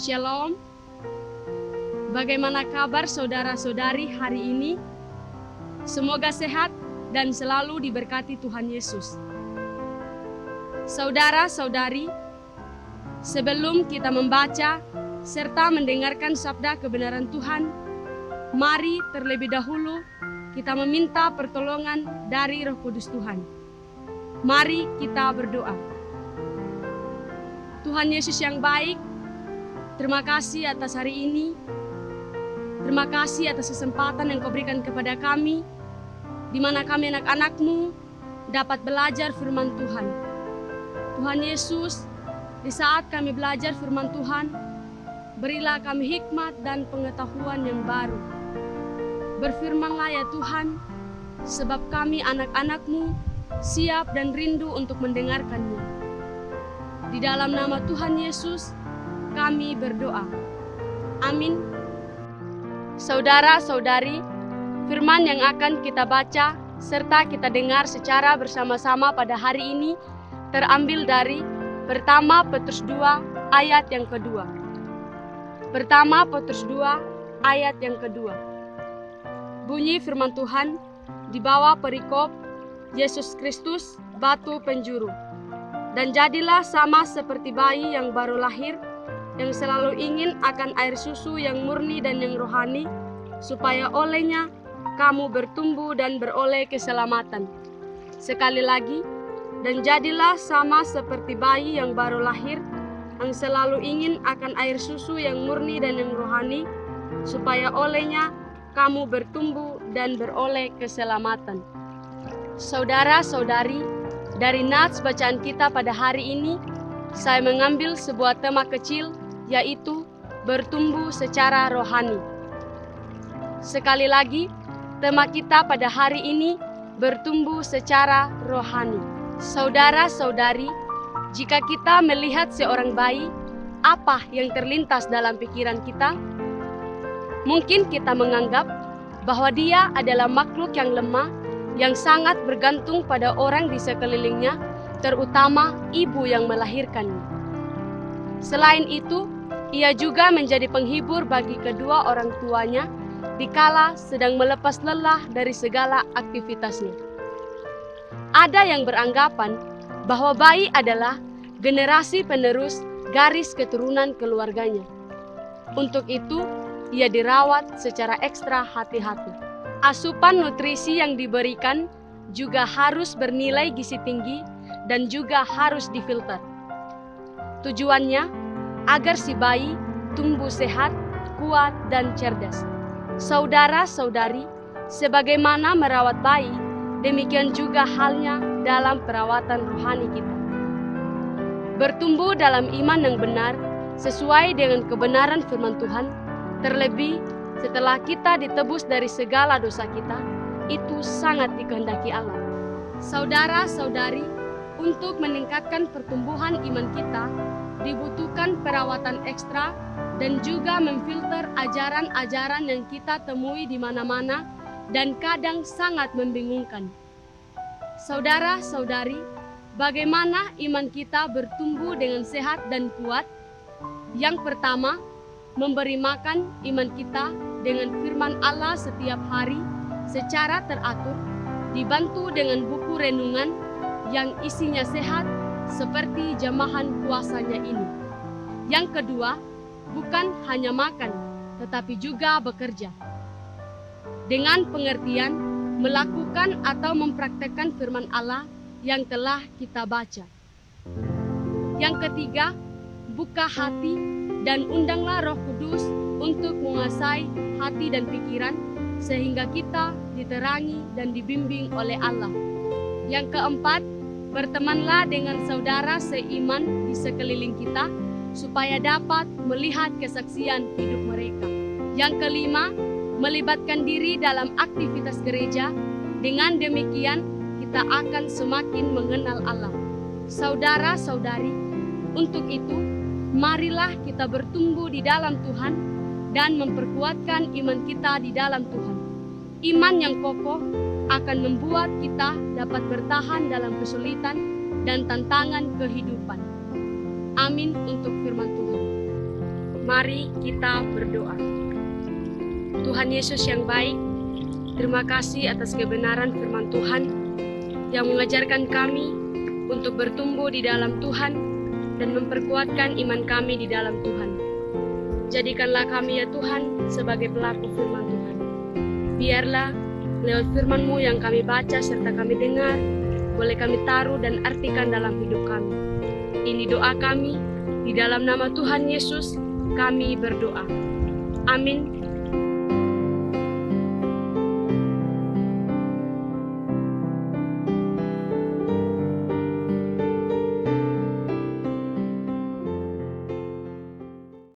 Shalom. Bagaimana kabar saudara-saudari hari ini? Semoga sehat dan selalu diberkati Tuhan Yesus. Saudara-saudari, sebelum kita membaca serta mendengarkan sabda kebenaran Tuhan, mari terlebih dahulu kita meminta pertolongan dari Roh Kudus Tuhan. Mari kita berdoa. Tuhan Yesus yang baik, terima kasih atas hari ini. Terima kasih atas kesempatan yang Kau berikan kepada kami, di mana kami anak-anak-Mu dapat belajar firman Tuhan. Tuhan Yesus, di saat kami belajar firman Tuhan, berilah kami hikmat dan pengetahuan yang baru. Berfirmanlah ya Tuhan, sebab kami anak-anak-Mu siap dan rindu untuk mendengarkan-Nya. Di dalam nama Tuhan Yesus, kami berdoa. Amin. Saudara-saudari, firman yang akan kita baca serta kita dengar secara bersama-sama pada hari ini terambil dari Pertama Petrus 2 ayat yang kedua. Pertama Petrus 2 ayat yang kedua. Bunyi firman Tuhan di bawah perikop Yesus Kristus batu penjuru. Dan jadilah sama seperti bayi yang baru lahir, yang selalu ingin akan air susu yang murni dan yang rohani, supaya olehnya kamu bertumbuh dan beroleh keselamatan. Sekali lagi, dan jadilah sama seperti bayi yang baru lahir, yang selalu ingin akan air susu yang murni dan yang rohani, supaya olehnya kamu bertumbuh dan beroleh keselamatan. Saudara-saudari, dari nats bacaan kita pada hari ini, saya mengambil sebuah tema kecil, yaitu bertumbuh secara rohani. Sekali lagi, tema kita pada hari ini bertumbuh secara rohani. Saudara-saudari, jika kita melihat seorang bayi, apa yang terlintas dalam pikiran kita? Mungkin kita menganggap bahwa dia adalah makhluk yang lemah, yang sangat bergantung pada orang di sekelilingnya, terutama ibu yang melahirkannya. Selain itu, ia juga menjadi penghibur bagi kedua orang tuanya dikala sedang melepas lelah dari segala aktivitasnya. Ada yang beranggapan bahwa bayi adalah generasi penerus garis keturunan keluarganya. Untuk itu, ia dirawat secara ekstra hati-hati. Asupan nutrisi yang diberikan juga harus bernilai gizi tinggi dan juga harus difilter. Tujuannya agar si bayi tumbuh sehat, kuat, dan cerdas. Saudara-saudari, sebagaimana merawat bayi, demikian juga halnya dalam perawatan rohani kita. Bertumbuh dalam iman yang benar, sesuai dengan kebenaran firman Tuhan, terlebih setelah kita ditebus dari segala dosa kita, itu sangat dikehendaki Allah. Saudara-saudari, untuk meningkatkan pertumbuhan iman kita, dibutuhkan perawatan ekstra dan juga memfilter ajaran-ajaran yang kita temui di mana-mana dan kadang sangat membingungkan. Saudara-saudari, bagaimana iman kita bertumbuh dengan sehat dan kuat? Yang pertama, memberi makan iman kita dengan firman Allah setiap hari secara teratur, dibantu dengan buku renungan yang isinya sehat seperti jamahan puasanya ini. Yang kedua, bukan hanya makan, tetapi juga bekerja. Dengan pengertian, melakukan atau mempraktekkan firman Allah yang telah kita baca. Yang ketiga, buka hati dan undanglah Roh Kudus untuk menguasai hati dan pikiran, sehingga kita diterangi dan dibimbing oleh Allah. Yang keempat, bertemanlah dengan saudara seiman di sekeliling kita, supaya dapat melihat kesaksian hidup mereka. Yang kelima, melibatkan diri dalam aktivitas gereja. Dengan demikian, kita akan semakin mengenal Allah. Saudara-saudari, untuk itu, marilah kita bertumbuh di dalam Tuhan dan memperkuatkan iman kita di dalam Tuhan. Iman yang kokoh akan membuat kita dapat bertahan dalam kesulitan dan tantangan kehidupan. Amin untuk firman Tuhan. Mari kita berdoa. Tuhan Yesus yang baik, terima kasih atas kebenaran firman Tuhan yang mengajarkan kami untuk bertumbuh di dalam Tuhan dan memperkuatkan iman kami di dalam Tuhan. Jadikanlah kami ya Tuhan sebagai pelaku firman Tuhan. Biarlah lewat firman-Mu yang kami baca serta kami dengar, boleh kami taruh dan artikan dalam hidup kami. Ini doa kami, di dalam nama Tuhan Yesus kami berdoa. Amin.